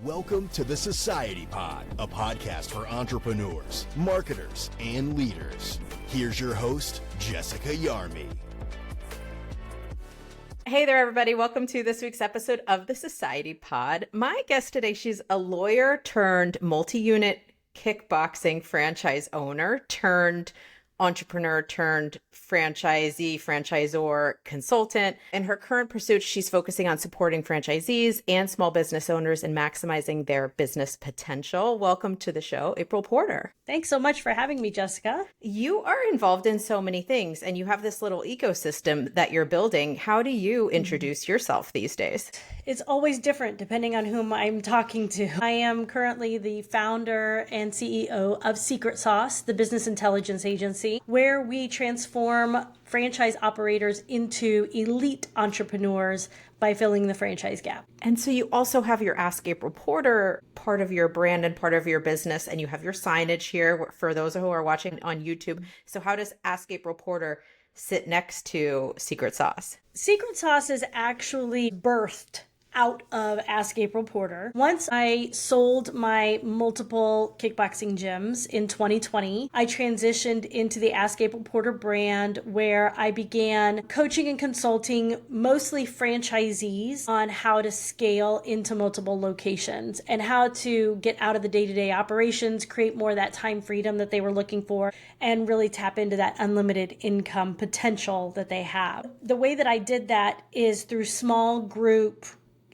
Welcome to the Society Pod, a podcast for entrepreneurs, marketers, and leaders. Here's your host, Jessica Yarmy. Hey there, everybody. Welcome to this week's episode of the Society Pod. My guest today, she's a lawyer turned multi-unit kickboxing franchise owner turned entrepreneur turned franchisee, franchisor, consultant. In her current pursuit, she's focusing on supporting franchisees and small business owners in maximizing their business potential. Welcome to the show, April Porter. Thanks so much for having me, Jessica. You are involved in so many things and you have this little ecosystem that you're building. How do you introduce yourself these days? It's always different depending on whom I'm talking to. I am currently the founder and CEO of SecretSOS, the business intelligence agency, where we transform franchise operators into elite entrepreneurs by filling the franchise gap. And so you also have your Ask April Porter part of your brand and part of your business, and you have your signage here for those who are watching on YouTube. So how does Ask April Porter sit next to SecretSOS? SecretSOS is actually birthed out of Ask April Porter. Once I sold my multiple kickboxing gyms in 2020, I transitioned into the Ask April Porter brand where I began coaching and consulting mostly franchisees on how to scale into multiple locations and how to get out of the day-to-day operations, create more of that time freedom that they were looking for, and really tap into that unlimited income potential that they have. The way that I did that is through small group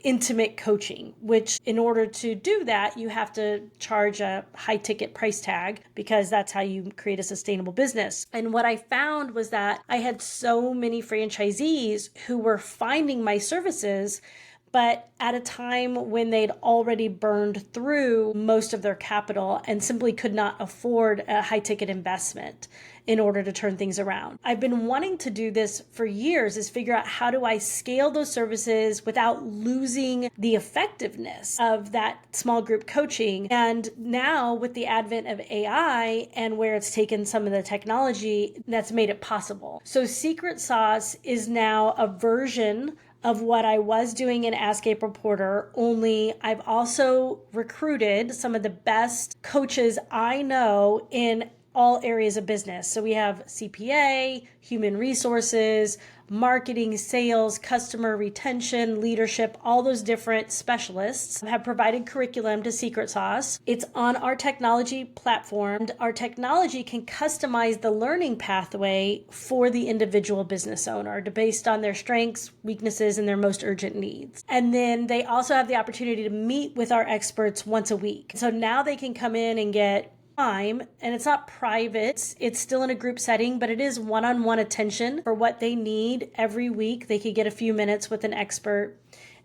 intimate coaching, which in order to do that, you have to charge a high ticket price tag because that's how you create a sustainable business. And what I found was that I had so many franchisees who were finding my services, but at a time when they'd already burned through most of their capital and simply could not afford a high ticket investment in order to turn things around. I've been wanting to do this for years, is figure out how do I scale those services without losing the effectiveness of that small group coaching. And now with the advent of AI and where it's taken some of the technology, that's made it possible. So SecretSOS is now a version of what I was doing in Ask April Porter, only I've also recruited some of the best coaches I know in all areas of business. So we have CPA, human resources, marketing, sales, customer retention, leadership, all those different specialists have provided curriculum to SecretSOS. It's on our technology platform. Our technology can customize the learning pathway for the individual business owner based on their strengths, weaknesses, and their most urgent needs. And then they also have the opportunity to meet with our experts once a week. So now they can come in and get time, and it's not private, it's still in a group setting, but it is one-on-one attention for what they need every week. They could get a few minutes with an expert.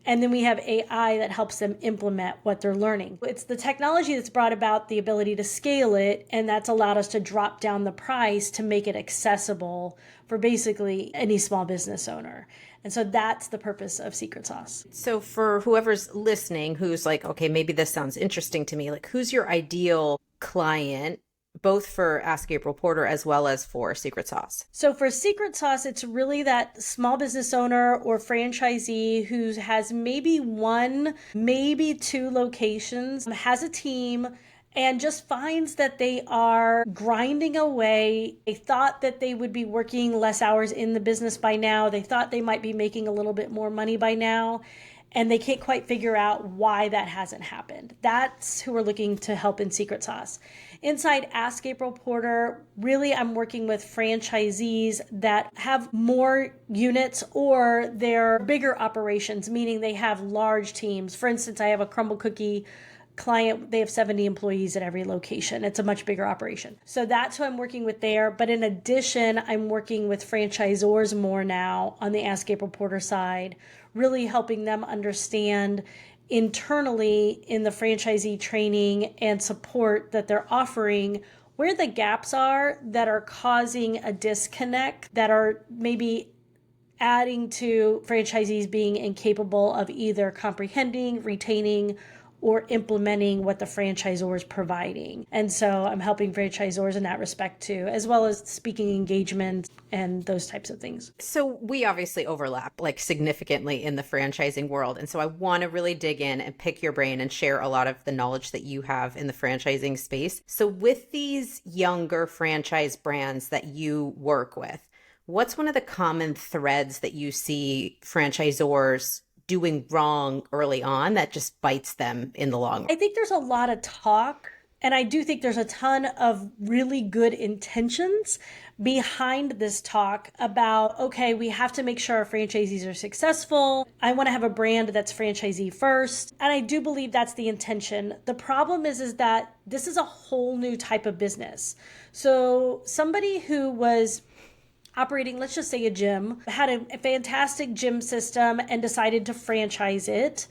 And then we have AI that helps them implement what they're learning. It's the technology that's brought about the ability to scale it, and that's allowed us to drop down the price to make it accessible for basically any small business owner. And so that's the purpose of SecretSOS. So for whoever's listening, who's like, okay, maybe this sounds interesting to me, like who's your ideal client, both for Ask April Porter as well as for SecretSOS? So for SecretSOS, it's really that small business owner or franchisee who has maybe one, maybe two locations, has a team, and just finds that they are grinding away. They thought that they would be working less hours in the business by now. They thought they might be making a little bit more money by now, and they can't quite figure out why that hasn't happened. That's who we're looking to help in SecretSOS. Inside Ask April Porter, really I'm working with franchisees that have more units or they're bigger operations, meaning they have large teams. For instance, I have a crumble cookie client, they have 70 employees at every location. It's a much bigger operation. So that's who I'm working with there. But in addition, I'm working with franchisors more now on the Ask April Porter side, really helping them understand internally in the franchisee training and support that they're offering where the gaps are that are causing a disconnect, that are maybe adding to franchisees being incapable of either comprehending, retaining, or implementing what the franchisor is providing. And so I'm helping franchisors in that respect too, as well as speaking engagements and those types of things. So we obviously overlap like significantly in the franchising world. And so I want to really dig in and pick your brain and share a lot of the knowledge that you have in the franchising space. So with these younger franchise brands that you work with, what's one of the common threads that you see franchisors doing wrong early on that just bites them in the long run? I think there's a lot of talk, and I do think there's a ton of really good intentions behind this talk about, okay, we have to make sure our franchisees are successful. I want to have a brand that's franchisee first. And I do believe that's the intention. The problem is that this is a whole new type of business. So somebody who was operating, let's just say a gym, had a fantastic gym system and decided to franchise it.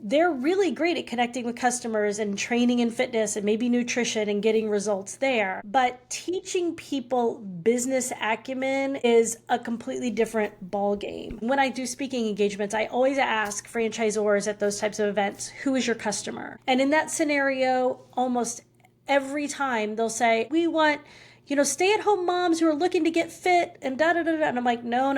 They're really great at connecting with customers and training in fitness and maybe nutrition and getting results there. But teaching people business acumen is a completely different ballgame. When I do speaking engagements, I always ask franchisors at those types of events, who is your customer? And in that scenario, almost every time they'll say, we want stay-at-home moms who are looking to get fit and da-da-da-da. And I'm like, no.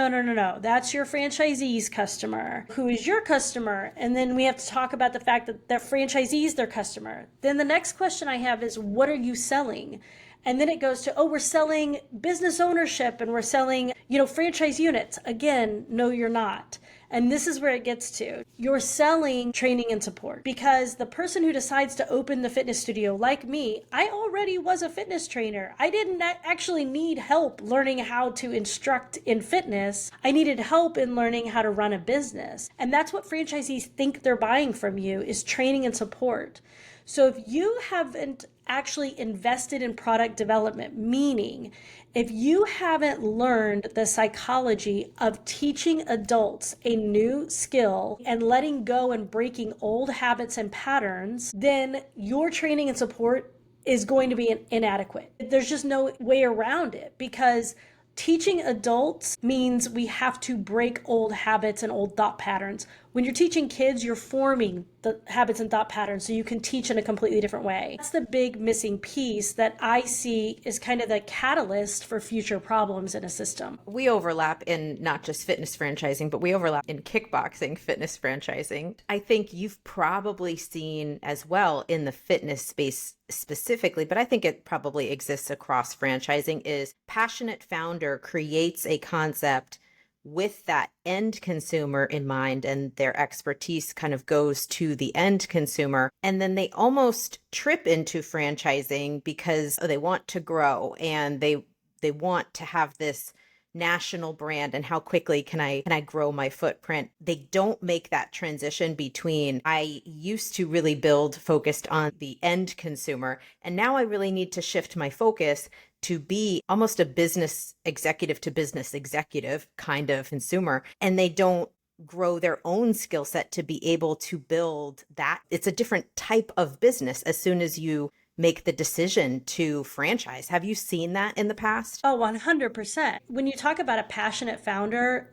That's your franchisee's customer. Who is your customer? And then we have to talk about the fact that their franchisee is their customer. Then the next question I have is, what are you selling? And then it goes to, we're selling business ownership and we're selling, franchise units. Again, no, you're not. And this is where it gets to. You're selling training and support, because the person who decides to open the fitness studio, like me, I already was a fitness trainer. I didn't actually need help learning how to instruct in fitness. I needed help in learning how to run a business. And that's what franchisees think they're buying from you, is training and support. So if you haven't actually invested in product development, meaning if you haven't learned the psychology of teaching adults a new skill and letting go and breaking old habits and patterns, then your training and support is going to be inadequate. There's just no way around it, because teaching adults means we have to break old habits and old thought patterns. When you're teaching kids, you're forming the habits and thought patterns so you can teach in a completely different way. That's the big missing piece that I see is kind of the catalyst for future problems in a system. We overlap in not just fitness franchising, but we overlap in kickboxing fitness franchising. I think you've probably seen as well in the fitness space specifically, but I think it probably exists across franchising, is passionate founder creates a concept with that end consumer in mind, and their expertise kind of goes to the end consumer. And then they almost trip into franchising because they want to grow and they want to have this national brand, and how quickly can I grow my footprint. They don't make that transition between, I used to really build focused on the end consumer, and now I really need to shift my focus to be almost a business executive to business executive kind of consumer. And they don't grow their own skill set to be able to build that. It's a different type of business as soon as you make the decision to franchise. Have you seen that in the past? Oh, 100%. When you talk about a passionate founder,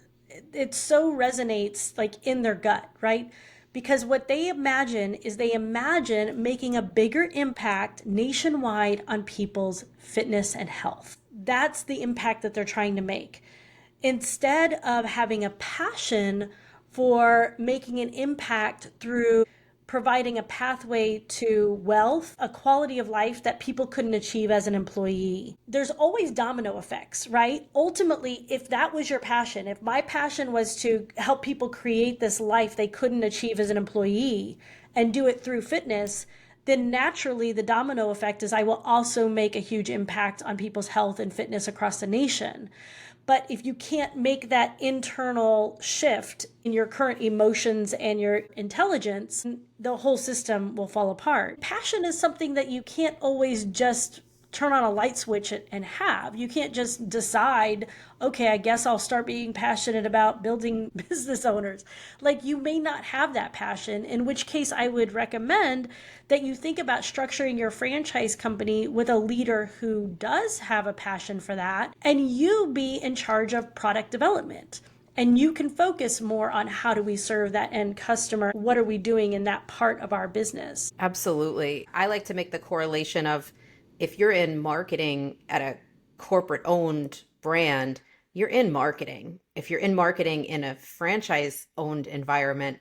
it so resonates like in their gut, right? Because what they imagine is they imagine making a bigger impact nationwide on people's fitness and health. That's the impact that they're trying to make. Instead of having a passion for making an impact through providing a pathway to wealth, a quality of life that people couldn't achieve as an employee. There's always domino effects, right? Ultimately, if that was your passion, if my passion was to help people create this life they couldn't achieve as an employee and do it through fitness, then naturally the domino effect is I will also make a huge impact on people's health and fitness across the nation. But if you can't make that internal shift in your current emotions and your intelligence, the whole system will fall apart. Passion is something that you can't always just turn on a light switch and have. You can't just decide, okay, I guess I'll start being passionate about building business owners. Like, you may not have that passion, in which case I would recommend that you think about structuring your franchise company with a leader who does have a passion for that, and you be in charge of product development And you can focus more on how do we serve that end customer? What are we doing in that part of our business? Absolutely. I like to make the correlation of if you're in marketing at a corporate owned brand, you're in marketing. If you're in marketing in a franchise owned environment,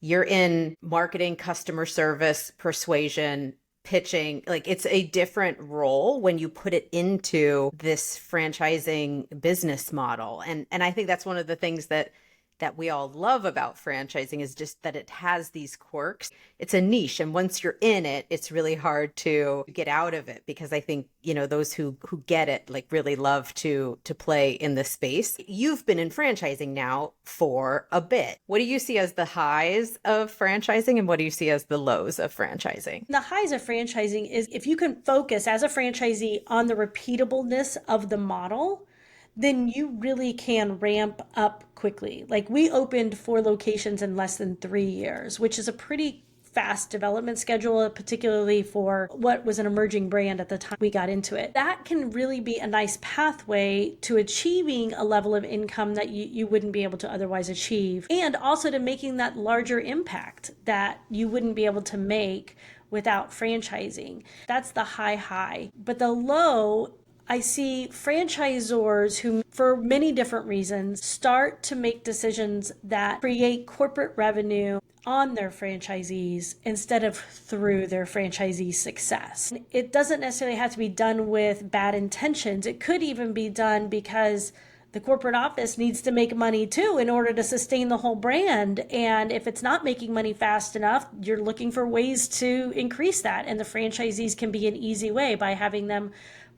you're in marketing, customer service, persuasion, pitching. Like it's a different role when you put it into this franchising business model. And I think that's one of the things that we all love about franchising is just that it has these quirks. It's a niche. And once you're in it, it's really hard to get out of it because I think, those who get it like really love to play in the space. You've been in franchising now for a bit. What do you see as the highs of franchising and what do you see as the lows of franchising? The highs of franchising is if you can focus as a franchisee on the repeatableness of the model, then you really can ramp up quickly. Like we opened 4 locations in less than 3 years, which is a pretty fast development schedule, particularly for what was an emerging brand at the time we got into it. That can really be a nice pathway to achieving a level of income that you wouldn't be able to otherwise achieve, and also to making that larger impact that you wouldn't be able to make without franchising. That's the high. But the low, I see franchisors who, for many different reasons, start to make decisions that create corporate revenue on their franchisees instead of through their franchisee success. It doesn't necessarily have to be done with bad intentions. It could even be done because the corporate office needs to make money too in order to sustain the whole brand. And if it's not making money fast enough, you're looking for ways to increase that. And the franchisees can be an easy way by having them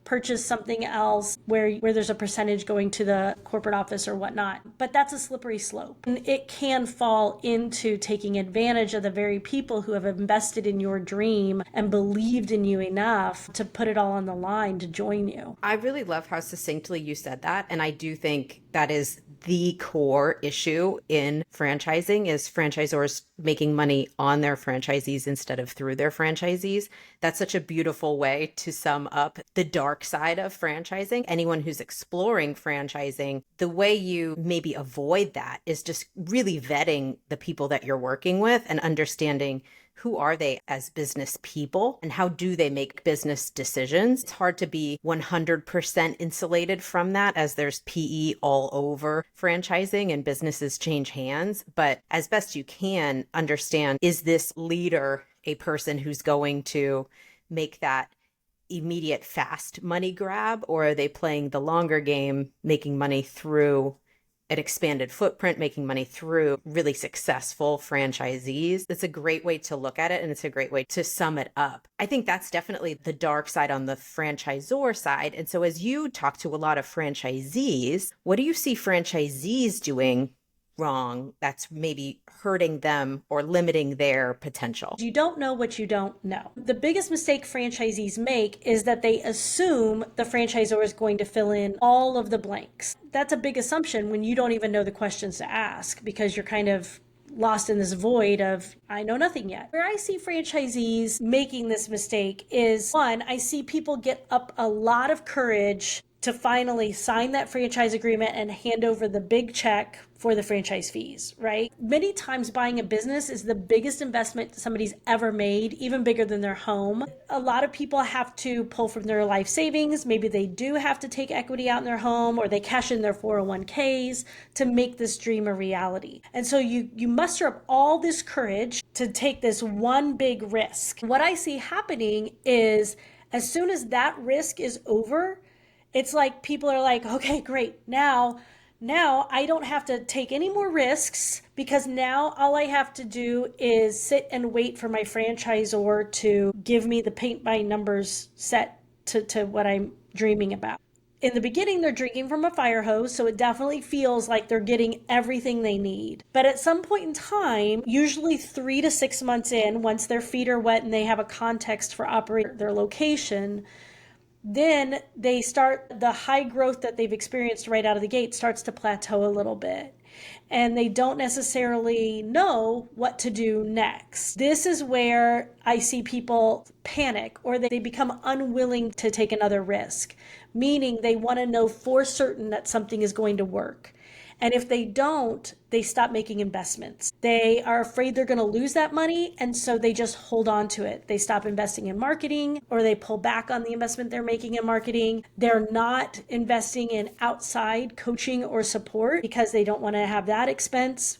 purchase something else where there's a percentage going to the corporate office or whatnot. But that's a slippery slope. And it can fall into taking advantage of the very people who have invested in your dream and believed in you enough to put it all on the line to join you. I really love how succinctly you said that. And I do think that is the core issue in franchising is franchisors making money on their franchisees instead of through their franchisees. That's such a beautiful way to sum up the dark side of franchising. Anyone who's exploring franchising, the way you maybe avoid that is just really vetting the people that you're working with and understanding who are they as business people and how do they make business decisions. It's hard to be 100% insulated from that as there's PE all over franchising and businesses change hands. But as best you can understand, is this leader a person who's going to make that immediate fast money grab, or are they playing the longer game, making money through an expanded footprint, making money through really successful franchisees? It's a great way to look at it, and it's a great way to sum it up. I think that's definitely the dark side on the franchisor side. And so as you talk to a lot of franchisees, what do you see franchisees doing wrong that's maybe hurting them or limiting their potential? You don't know what you don't know. The biggest mistake franchisees make is that they assume the franchisor is going to fill in all of the blanks. That's a big assumption when you don't even know the questions to ask because you're kind of lost in this void of, I know nothing yet. Where I see franchisees making this mistake is, one, I see people get up a lot of courage to finally sign that franchise agreement and hand over the big check for the franchise fees, right? Many times buying a business is the biggest investment somebody's ever made, even bigger than their home. A lot of people have to pull from their life savings. Maybe they do have to take equity out in their home, or they cash in their 401ks to make this dream a reality. And so you muster up all this courage to take this one big risk. What I see happening is as soon as that risk is over, it's like people are like, okay, great. Now I don't have to take any more risks because now all I have to do is sit and wait for my franchisor to give me the paint by numbers set to what I'm dreaming about. In the beginning, they're drinking from a fire hose, so it definitely feels like they're getting everything they need. But at some point in time, usually 3 to 6 months in, once their feet are wet and they have a context for operating their location, then they start, the high growth that they've experienced right out of the gate starts to plateau a little bit. And they don't necessarily know what to do next. This is where I see people panic or they become unwilling to take another risk, meaning they want to know for certain that something is going to work. And if they don't, they stop making investments. They are afraid they're going to lose that money. And so they just hold on to it. They stop investing in marketing, or they pull back on the investment they're making in marketing. They're not investing in outside coaching or support because they don't want to have that expense.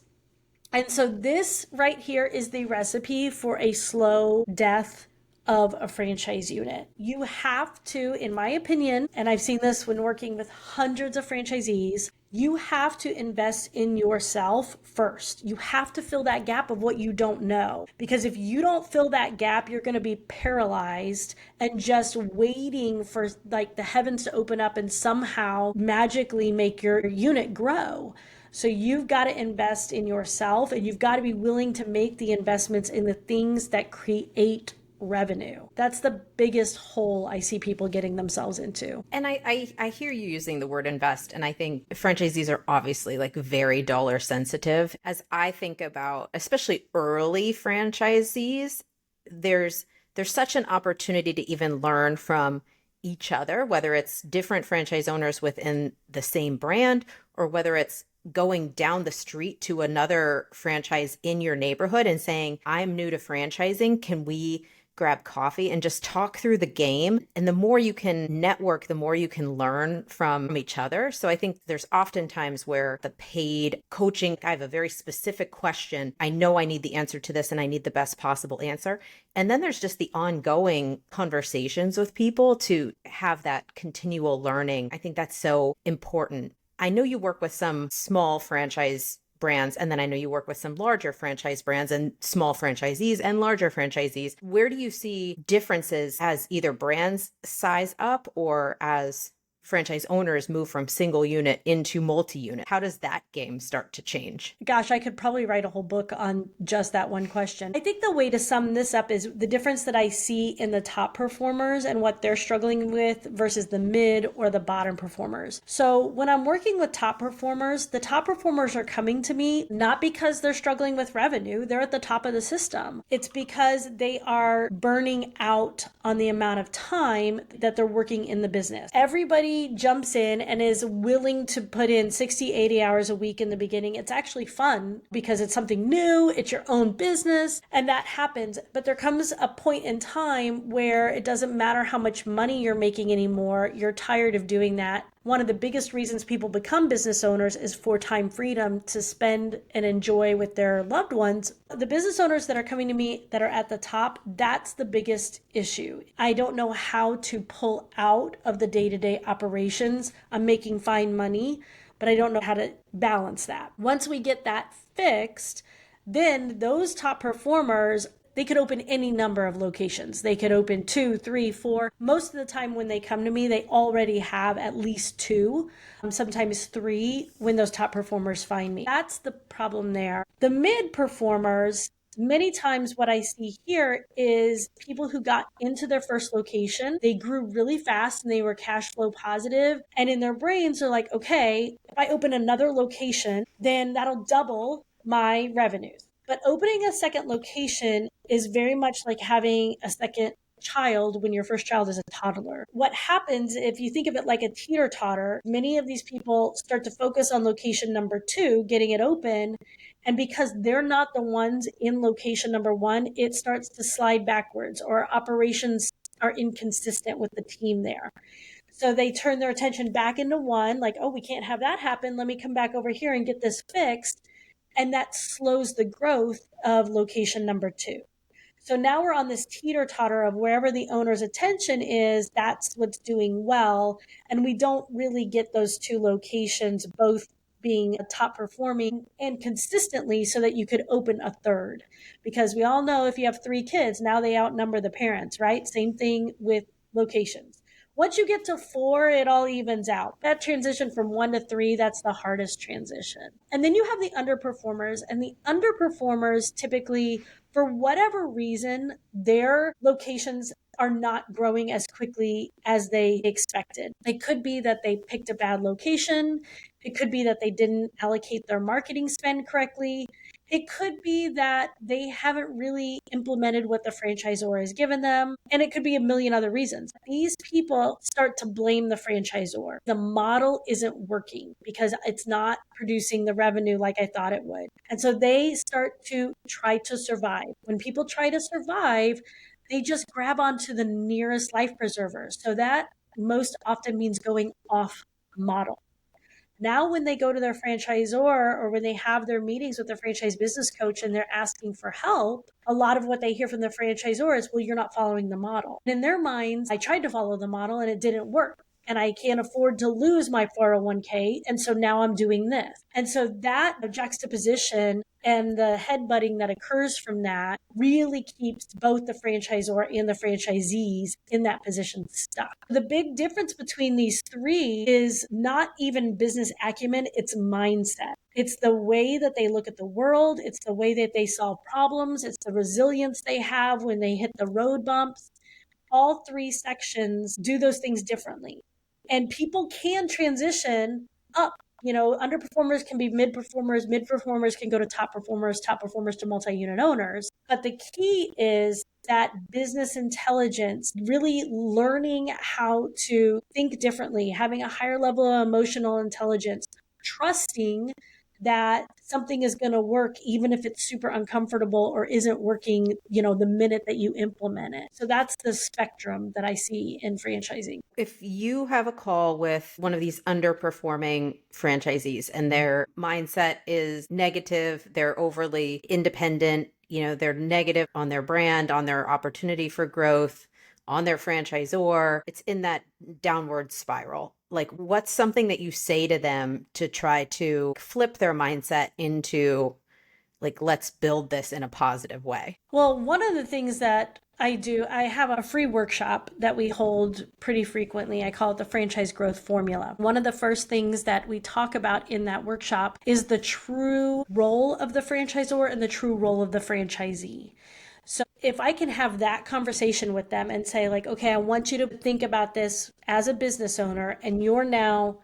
And so this right here is the recipe for a slow death of a franchise unit. You have to, in my opinion, and I've seen this when working with hundreds of franchisees, you have to invest in yourself first. You have to fill that gap of what you don't know. Because if you don't fill that gap, you're going to be paralyzed and just waiting for like the heavens to open up and somehow magically make your unit grow. So you've got to invest in yourself, and you've got to be willing to make the investments in the things that create revenue. That's the biggest hole I see people getting themselves into. And I hear you using the word invest, and I think franchisees are obviously like very dollar sensitive. As I think about especially early franchisees, there's such an opportunity to even learn from each other, whether it's different franchise owners within the same brand, or whether it's going down the street to another franchise in your neighborhood and saying, I'm new to franchising. Can we grab coffee and just talk through the game? And the more you can network, the more you can learn from each other. So I think there's often times where the paid coaching, I have a very specific question. I know I need the answer to this and I need the best possible answer. And then there's just the ongoing conversations with people to have that continual learning. I think that's so important. I know you work with some small franchise brands, and then I know you work with some larger franchise brands and small franchisees and larger franchisees. Where do you see differences as either brands size up or as franchise owners move from single unit into multi-unit? How does that game start to change? Gosh, I could probably write a whole book on just that one question. I think the way to sum this up is the difference that I see in the top performers and what they're struggling with versus the mid or the bottom performers. So when I'm working with top performers, the top performers are coming to me not because they're struggling with revenue. They're at the top of the system. It's because they are burning out on the amount of time that they're working in the business. Everybody jumps in and is willing to put in 60, 80 hours a week in the beginning. It's actually fun because it's something new, it's your own business, and that happens. But there comes a point in time where it doesn't matter how much money you're making anymore. You're tired of doing that. One of the biggest reasons people become business owners is for time freedom to spend and enjoy with their loved ones. The business owners that are coming to me that are at the top, that's the biggest issue. I don't know how to pull out of the day-to-day operations. I'm making fine money, but I don't know how to balance that. Once we get that fixed, then those top performers, they could open any number of locations. They could open 2, 3, 4. Most of the time when they come to me, they already have at least 2, sometimes 3 when those top performers find me. That's the problem there. The mid performers, many times what I see here is people who got into their first location, they grew really fast and they were cash flow positive. And in their brains, they're like, okay, if I open another location, then that'll double my revenues. But opening a second location is very much like having a second child when your first child is a toddler. What happens if you think of it like a teeter-totter, many of these people start to focus on location number 2, getting it open. And because they're not the ones in location number 1, it starts to slide backwards, or operations are inconsistent with the team there. So they turn their attention back into 1, like, oh, we can't have that happen. Let me come back over here and get this fixed. And that slows the growth of location number 2. So now we're on this teeter-totter of wherever the owner's attention is, that's what's doing well. And we don't really get those 2 locations both being top performing and consistently so that you could open a third. Because we all know if you have 3 kids, now they outnumber the parents, right? Same thing with locations. Once you get to 4, it all evens out. That transition from 1 to 3, that's the hardest transition. And then you have the underperformers, and the underperformers typically, for whatever reason, their locations are not growing as quickly as they expected. It could be that they picked a bad location. It could be that they didn't allocate their marketing spend correctly. It could be that they haven't really implemented what the franchisor has given them, and it could be a million other reasons. These people start to blame the franchisor. The model isn't working because it's not producing the revenue like I thought it would. And so they start to try to survive. When people try to survive, they just grab onto the nearest life preserver. So that most often means going off model. Now, when they go to their franchisor or when they have their meetings with their franchise business coach and they're asking for help, a lot of what they hear from the franchisor is, well, you're not following the model. And in their minds, I tried to follow the model and it didn't work. And I can't afford to lose my 401k. And so now I'm doing this. And so that juxtaposition and the headbutting that occurs from that really keeps both the franchisor and the franchisees in that position stuck. The big difference between these three is not even business acumen, it's mindset. It's the way that they look at the world. It's the way that they solve problems. It's the resilience they have when they hit the road bumps. All three sections do those things differently. And people can transition up. Underperformers can be mid-performers can go to top performers to multi-unit owners. But the key is that business intelligence, really learning how to think differently, having a higher level of emotional intelligence, trusting that something is going to work even if it's super uncomfortable or isn't working, the minute that you implement it. So that's the spectrum that I see in franchising. If you have a call with one of these underperforming franchisees and their mindset is negative, they're overly independent, they're negative on their brand, on their opportunity for growth, on their franchisor, it's in that downward spiral. Like, what's something that you say to them to try to flip their mindset into, like, let's build this in a positive way? Well, one of the things that I do, I have a free workshop that we hold pretty frequently. I call it the Franchise Growth Formula. One of the first things that we talk about in that workshop is the true role of the franchisor and the true role of the franchisee. So if I can have that conversation with them and say, like, okay, I want you to think about this as a business owner, and you're now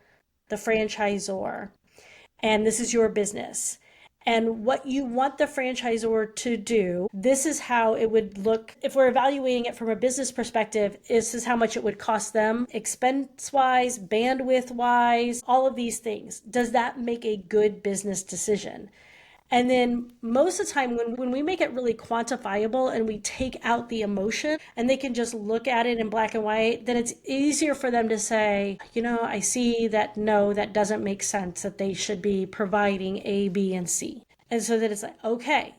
the franchisor, and this is your business. And what you want the franchisor to do, this is how it would look. If we're evaluating it from a business perspective, this is how much it would cost them, expense-wise, bandwidth-wise, all of these things. Does that make a good business decision? And then most of the time when we make it really quantifiable and we take out the emotion and they can just look at it in black and white, then it's easier for them to say, I see that, no, that doesn't make sense, that they should be providing A, B, and C. And so that it's like, okay,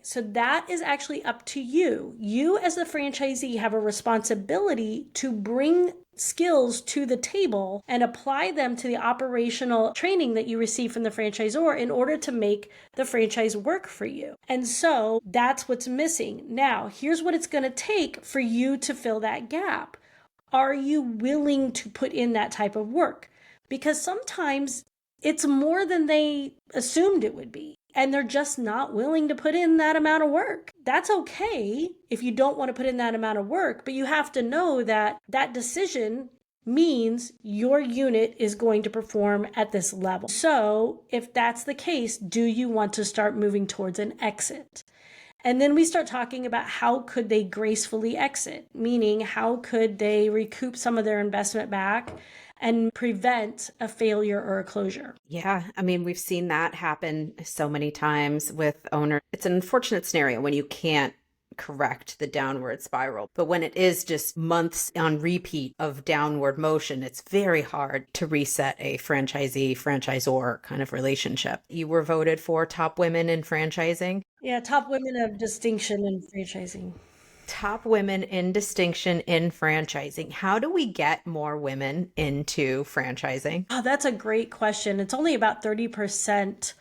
so that is actually up to you. You as the franchisee have a responsibility to bring skills to the table and apply them to the operational training that you receive from the franchisor in order to make the franchise work for you. And so that's what's missing. Now, here's what it's going to take for you to fill that gap. Are you willing to put in that type of work? Because sometimes it's more than they assumed it would be, and they're just not willing to put in that amount of work. That's okay if you don't want to put in that amount of work, but you have to know that that decision means your unit is going to perform at this level. So if that's the case, do you want to start moving towards an exit? And then we start talking about how could they gracefully exit, meaning how could they recoup some of their investment back and prevent a failure or a closure. Yeah. I mean, we've seen that happen so many times with owners. It's an unfortunate scenario when you can't correct the downward spiral. But when it is just months on repeat of downward motion, it's very hard to reset a franchisee-franchisor kind of relationship. You were voted for top women in franchising. Yeah, top women of distinction in franchising. Top women in distinction in franchising. How do we get more women into franchising? Oh, that's a great question. It's only about 30%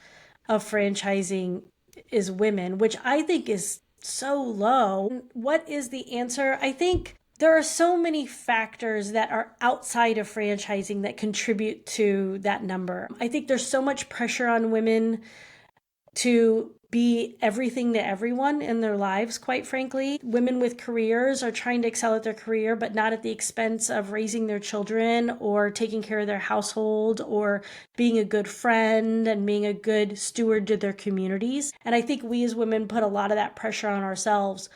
of franchising is women, which I think is so low. What is the answer? I think there are so many factors that are outside of franchising that contribute to that number. I think there's so much pressure on women to be everything to everyone in their lives, quite frankly. Women with careers are trying to excel at their career, but not at the expense of raising their children or taking care of their household or being a good friend and being a good steward to their communities. And I think we as women put a lot of that pressure on ourselves.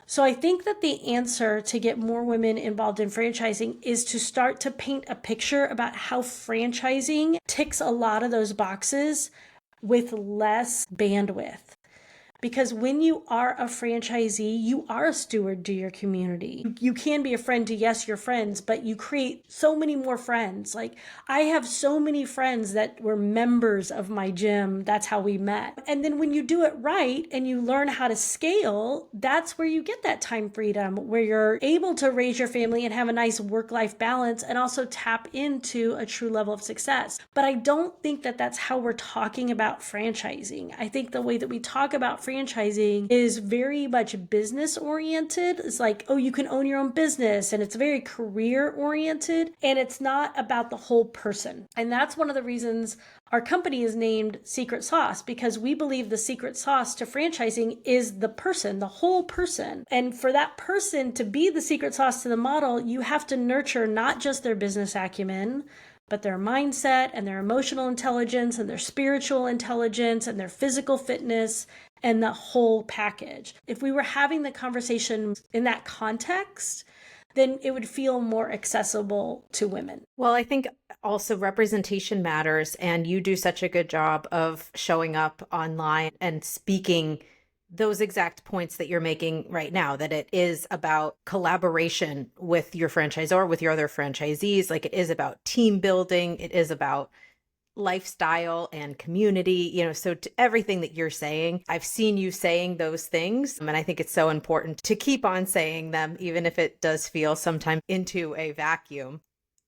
So I think that the answer to get more women involved in franchising is to start to paint a picture about how franchising ticks a lot of those boxes with less bandwidth. Because when you are a franchisee, you are a steward to your community. You can be a friend to, yes, your friends, but you create so many more friends. Like, I have so many friends that were members of my gym. That's how we met. And then when you do it right and you learn how to scale, that's where you get that time freedom, where you're able to raise your family and have a nice work-life balance and also tap into a true level of success. But I don't think that that's how we're talking about franchising. I think the way that we talk about franchising is very much business oriented. It's like, oh, you can own your own business, and it's very career oriented, and it's not about the whole person. And that's one of the reasons our company is named SecretSOS, because we believe the secret sauce to franchising is the person, the whole person. And for that person to be the secret sauce to the model, you have to nurture not just their business acumen, but their mindset and their emotional intelligence and their spiritual intelligence and their physical fitness and the whole package. If we were having the conversation in that context, then it would feel more accessible to women. Well, I think also representation matters, and you do such a good job of showing up online and speaking those exact points that you're making right now, that it is about collaboration with your franchisor, with your other franchisees. Like, it is about team building. It is about lifestyle and community, so to everything that you're saying, I've seen you saying those things. And I think it's so important to keep on saying them, even if it does feel sometimes into a vacuum.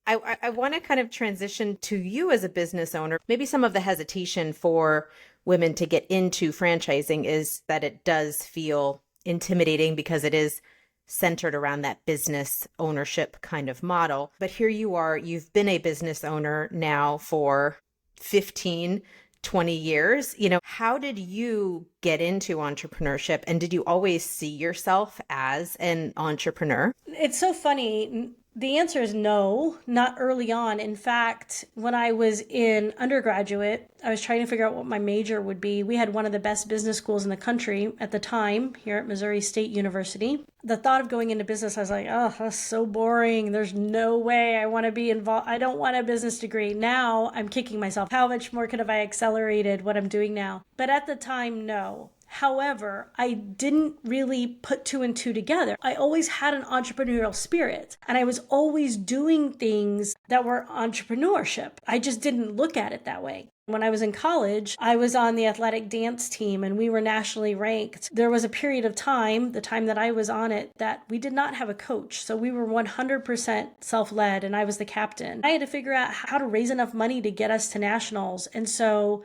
I want to kind of transition to you as a business owner. Maybe some of the hesitation for women to get into franchising is that it does feel intimidating because it is centered around that business ownership kind of model. But here you are, you've been a business owner now for 15, 20 years. How did you get into entrepreneurship, and did you always see yourself as an entrepreneur? It's so funny. The answer is no, not early on. In fact, when I was in undergraduate, I was trying to figure out what my major would be. We had one of the best business schools in the country at the time here at Missouri State University. The thought of going into business, I was like, oh, that's so boring. There's no way I want to be involved. I don't want a business degree. Now I'm kicking myself. How much more could have I accelerated what I'm doing now? But at the time, no. However, I didn't really put two and two together. I always had an entrepreneurial spirit, and I was always doing things that were entrepreneurship. I just didn't look at it that way. When I was in college, I was on the athletic dance team, and we were nationally ranked. There was a period of time, the time that I was on it, that we did not have a coach. So we were 100% self-led, and I was the captain. I had to figure out how to raise enough money to get us to nationals. And so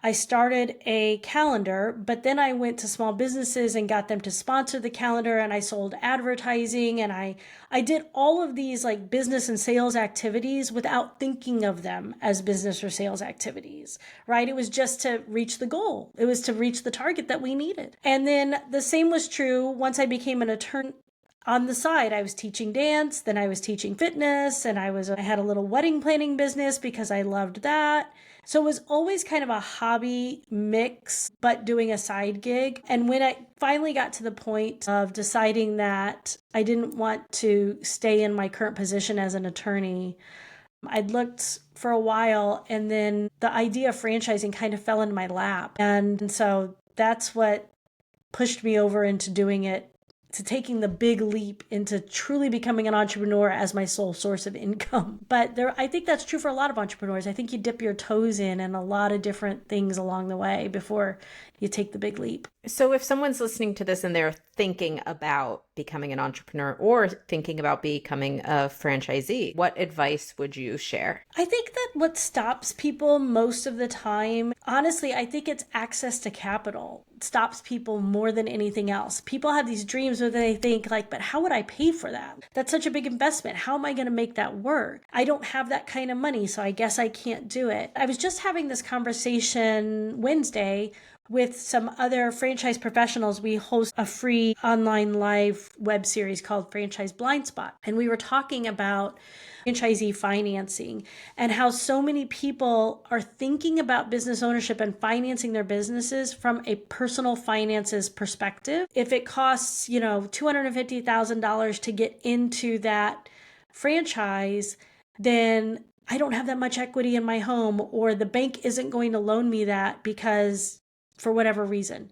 I started a calendar, but then I went to small businesses and got them to sponsor the calendar, and I sold advertising, and I did all of these like business and sales activities without thinking of them as business or sales activities, right? It was just to reach the goal. It was to reach the target that we needed. And then the same was true once I became an attorney. On the side, I was teaching dance, then I was teaching fitness, and I had a little wedding planning business because I loved that. So it was always kind of a hobby mix, but doing a side gig. And when I finally got to the point of deciding that I didn't want to stay in my current position as an attorney, I'd looked for a while, and then the idea of franchising kind of fell into my lap. And so that's what pushed me over into doing it, to taking the big leap into truly becoming an entrepreneur as my sole source of income. But I think that's true for a lot of entrepreneurs. I think you dip your toes in a lot of different things along the way before you take the big leap. So if someone's listening to this and they're thinking about becoming an entrepreneur or thinking about becoming a franchisee, what advice would you share? I think that what stops people most of the time, honestly, I think it's access to capital. It stops people more than anything else. People have these dreams where they think like, but how would I pay for that? That's such a big investment. How am I going to make that work? I don't have that kind of money, so I guess I can't do it. I was just having this conversation Wednesday with some other franchise professionals, we host a free online live web series called Franchise Blind Spot. And we were talking about franchisee financing and how so many people are thinking about business ownership and financing their businesses from a personal finances perspective. If it costs, $250,000 to get into that franchise, then I don't have that much equity in my home, or the bank isn't going to loan me that because for whatever reason.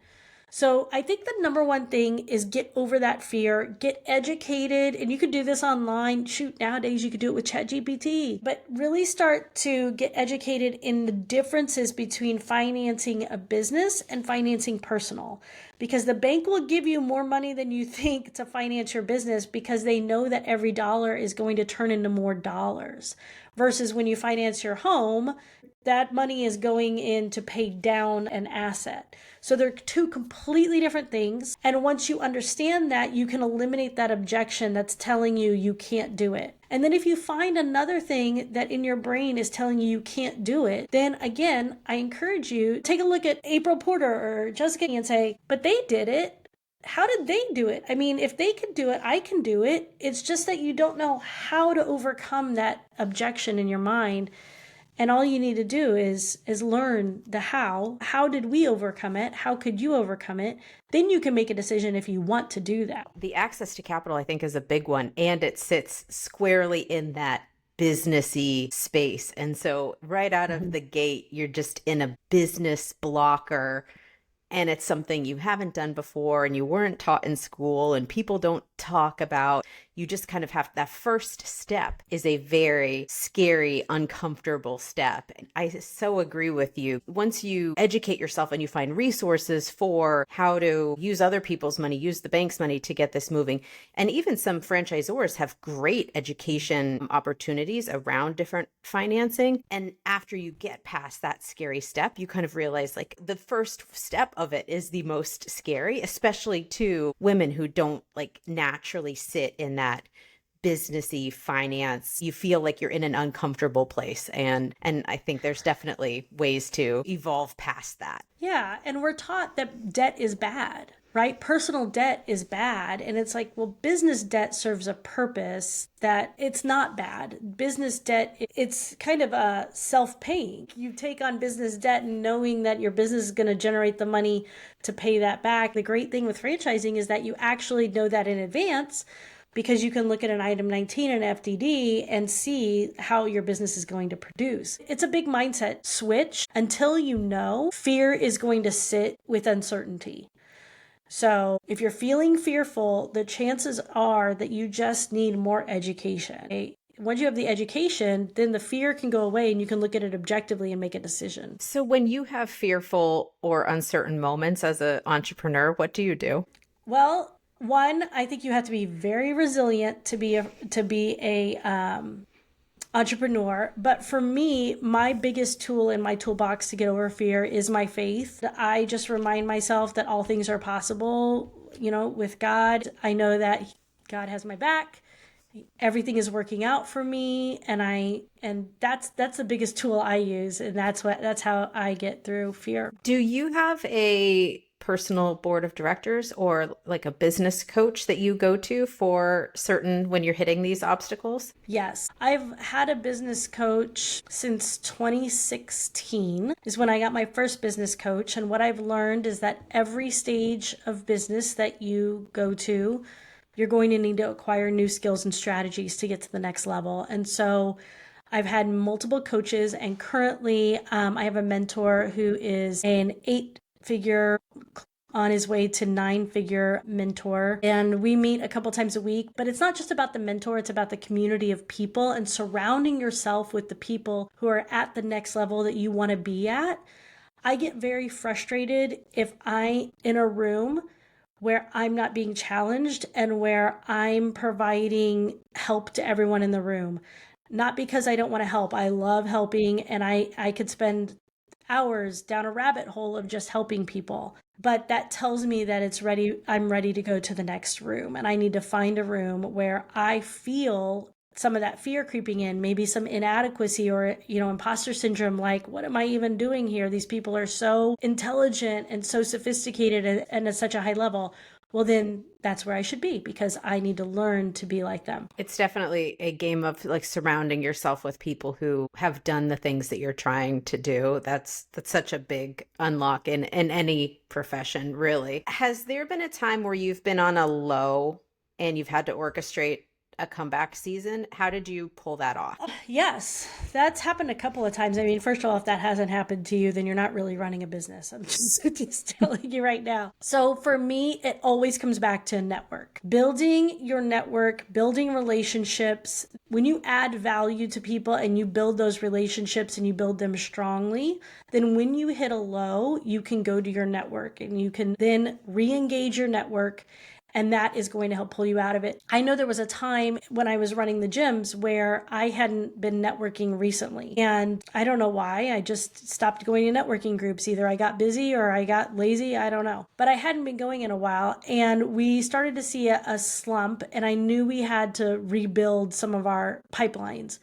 So I think the number one thing is get over that fear, get educated, and you could do this online. Shoot, nowadays you could do it with ChatGPT, but really start to get educated in the differences between financing a business and financing personal, because the bank will give you more money than you think to finance your business because they know that every dollar is going to turn into more dollars. Versus when you finance your home, that money is going in to pay down an asset. So they're two completely different things. And once you understand that, you can eliminate that objection that's telling you you can't do it. And then if you find another thing that in your brain is telling you you can't do it, then again, I encourage you, take a look at April Porter or Jessica and say, but they did it. How did they do it? I mean, if they can do it, I can do it. It's just that you don't know how to overcome that objection in your mind. And all you need to do is learn the how. How did we overcome it? How could you overcome it? Then you can make a decision if you want to do that. The access to capital, I think, is a big one. And it sits squarely in that businessy space. And so right out of the gate, you're just in a business blocker. And it's something you haven't done before and you weren't taught in school and people don't talk about. You just kind of have that first step is a very scary, uncomfortable step. I so agree with you. Once you educate yourself and you find resources for how to use other people's money, use the bank's money to get this moving. And even some franchisors have great education opportunities around different financing. And after you get past that scary step, you kind of realize like the first step of it is the most scary, especially to women who don't like naturally sit in that businessy finance. You feel like you're in an uncomfortable place. And I think there's definitely ways to evolve past that. Yeah. And we're taught that debt is bad, right? Personal debt is bad. And it's like, well, business debt serves a purpose that it's not bad. Business debt, it's kind of a self-paying. You take on business debt and knowing that your business is going to generate the money to pay that back. The great thing with franchising is that you actually know that in advance, because you can look at an item 19 in FDD and see how your business is going to produce. It's a big mindset switch. Until you know, fear is going to sit with uncertainty. So if you're feeling fearful, the chances are that you just need more education. Okay? Once you have the education, then the fear can go away and you can look at it objectively and make a decision. So when you have fearful or uncertain moments as an entrepreneur, what do you do? Well, one, I think you have to be very resilient to be a entrepreneur. But for me, my biggest tool in my toolbox to get over fear is my faith. I just remind myself that all things are possible, with God. I know that God has my back. Everything is working out for me, and that's the biggest tool I use, and that's how I get through fear. Do you have a personal board of directors or like a business coach that you go to for certain when you're hitting these obstacles? Yes. I've had a business coach since 2016 is when I got my first business coach. And what I've learned is that every stage of business that you go to, you're going to need to acquire new skills and strategies to get to the next level. And so I've had multiple coaches, and currently I have a mentor who is an 8-figure on his way to 9-figure mentor. And we meet a couple times a week, but it's not just about the mentor, it's about the community of people and surrounding yourself with the people who are at the next level that you want to be at. I get very frustrated if I'm in a room where I'm not being challenged and where I'm providing help to everyone in the room. Not because I don't want to help. I love helping, and I could spend hours down a rabbit hole of just helping people. But that tells me that I'm ready to go to the next room, and I need to find a room where I feel some of that fear creeping in, maybe some inadequacy or, imposter syndrome, like, what am I even doing here? These people are so intelligent and so sophisticated and at such a high level. Well, then that's where I should be because I need to learn to be like them. It's definitely a game of like surrounding yourself with people who have done the things that you're trying to do. That's such a big unlock in any profession, really. Has there been a time where you've been on a low and you've had to orchestrate a comeback season? How did you pull that off? Yes, that's happened a couple of times. I mean, first of all, if that hasn't happened to you, then you're not really running a business. I'm just telling you right now. So for me, it always comes back to network. Building your network, building relationships. When you add value to people and you build those relationships and you build them strongly, then when you hit a low, you can go to your network and you can then re-engage your network. And that is going to help pull you out of it. I know there was a time when I was running the gyms where I hadn't been networking recently. And I don't know why. I just stopped going to networking groups. Either I got busy or I got lazy. I don't know. But I hadn't been going in a while. And we started to see a slump. And I knew we had to rebuild some of our pipelines.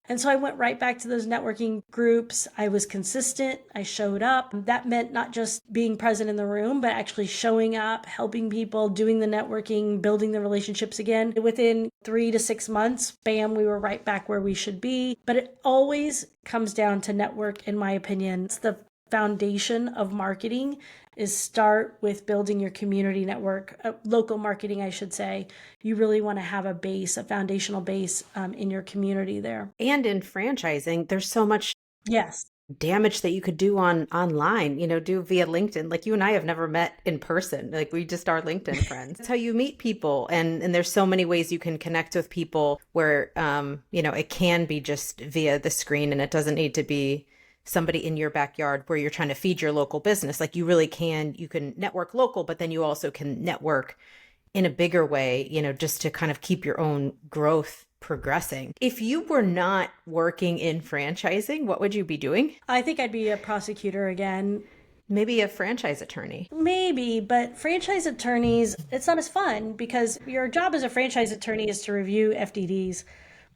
And so I went right back to those networking groups. I was consistent. I showed up. That meant not just being present in the room, but actually showing up, helping people, doing the networking, building the relationships again. Within 3 to 6 months, bam, we were right back where we should be. But it always comes down to network, in my opinion. It's the foundation of marketing is start with building your community network, local marketing, I should say. You really want to have a base, a foundational base in your community there. And in franchising, there's so much damage that you could do online, do via LinkedIn. Like you and I have never met in person. Like we just are LinkedIn friends. That's how you meet people. And there's so many ways you can connect with people where, it can be just via the screen and it doesn't need to be somebody in your backyard where you're trying to feed your local business. Like you can network local, but then you also can network in a bigger way, just to kind of keep your own growth progressing. If you were not working in franchising, what would you be doing? I think I'd be a prosecutor again. Maybe a franchise attorney. Maybe, but franchise attorneys, it's not as fun because your job as a franchise attorney is to review FDDs,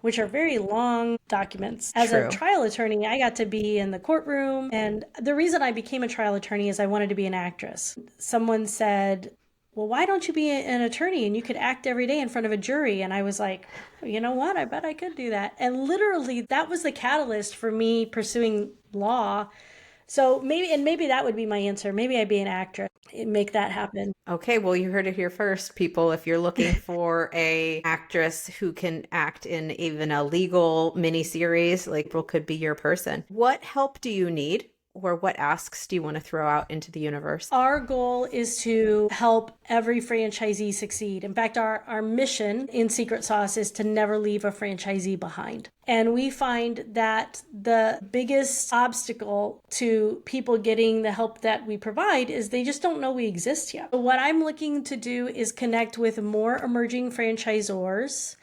which are very long documents. As a trial attorney, I got to be in the courtroom. And the reason I became a trial attorney is I wanted to be an actress. Someone said, well, why don't you be an attorney and you could act every day in front of a jury? And I was like, you know what? I bet I could do that. And literally that was the catalyst for me pursuing law. So maybe that would be my answer. Maybe I'd be an actress and make that happen. Okay, well, you heard it here first, people. If you're looking for a actress who can act in even a legal miniseries, like April could be your person. What help do you need? Or what asks do you want to throw out into the universe? Our goal is to help every franchisee succeed. In fact, our mission in SecretSOS is to never leave a franchisee behind. And we find that the biggest obstacle to people getting the help that we provide is they just don't know we exist yet. What I'm looking to do is connect with more emerging franchisors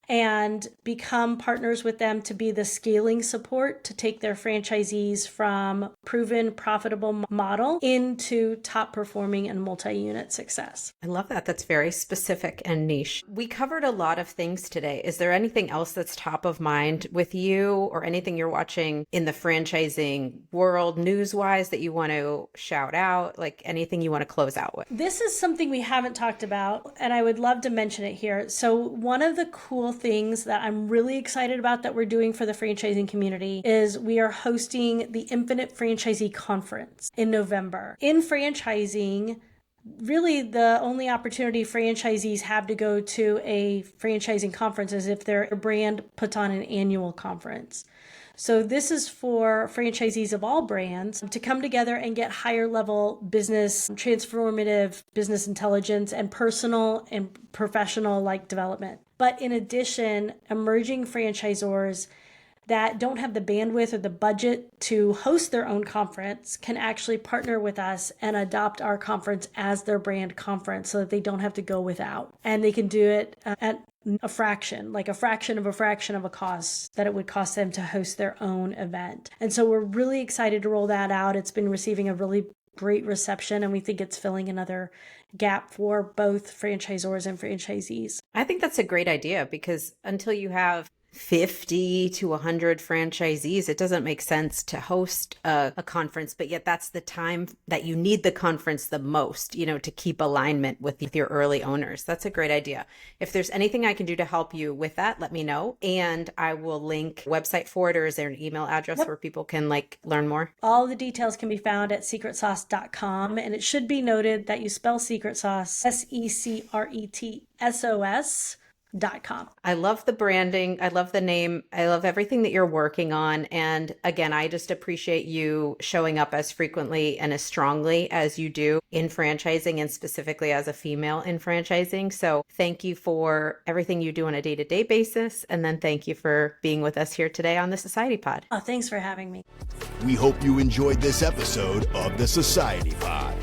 and become partners with them to be the scaling support to take their franchisees from proven profitable model into top performing and multi-unit success. I love that. That's very specific and niche. We covered a lot of things today. Is there anything else that's top of mind with you or anything you're watching in the franchising world news-wise that you want to shout out? Like anything you want to close out with? This is something we haven't talked about, and I would love to mention it here. So one of the cool things that I'm really excited about that we're doing for the franchising community is we are hosting the Infinite Franchisee Conference in November. In franchising, really the only opportunity franchisees have to go to a franchising conference is if their brand puts on an annual conference. So this is for franchisees of all brands to come together and get higher level business, transformative business intelligence and personal and professional development. But in addition, emerging franchisors that don't have the bandwidth or the budget to host their own conference can actually partner with us and adopt our conference as their brand conference so that they don't have to go without. And they can do it at a fraction of a cost that it would cost them to host their own event. And so we're really excited to roll that out. It's been receiving a really great reception, and we think it's filling another gap for both franchisors and franchisees. I think that's a great idea because until you have 50 to 100 franchisees, it doesn't make sense to host a conference, but yet that's the time that you need the conference the most, to keep alignment with your early owners. That's a great idea. If there's anything I can do to help you with that, let me know. And I will link website for it, or is there an email address where people can learn more? All the details can be found at secretsauce.com. And it should be noted that you spell Secret Sauce, SecretSOS.com. I love the branding. I love the name. I love everything that you're working on. And again, I just appreciate you showing up as frequently and as strongly as you do in franchising, and specifically as a female in franchising. So thank you for everything you do on a day-to-day basis. And then thank you for being with us here today on the Society Pod. Oh, thanks for having me. We hope you enjoyed this episode of the Society Pod.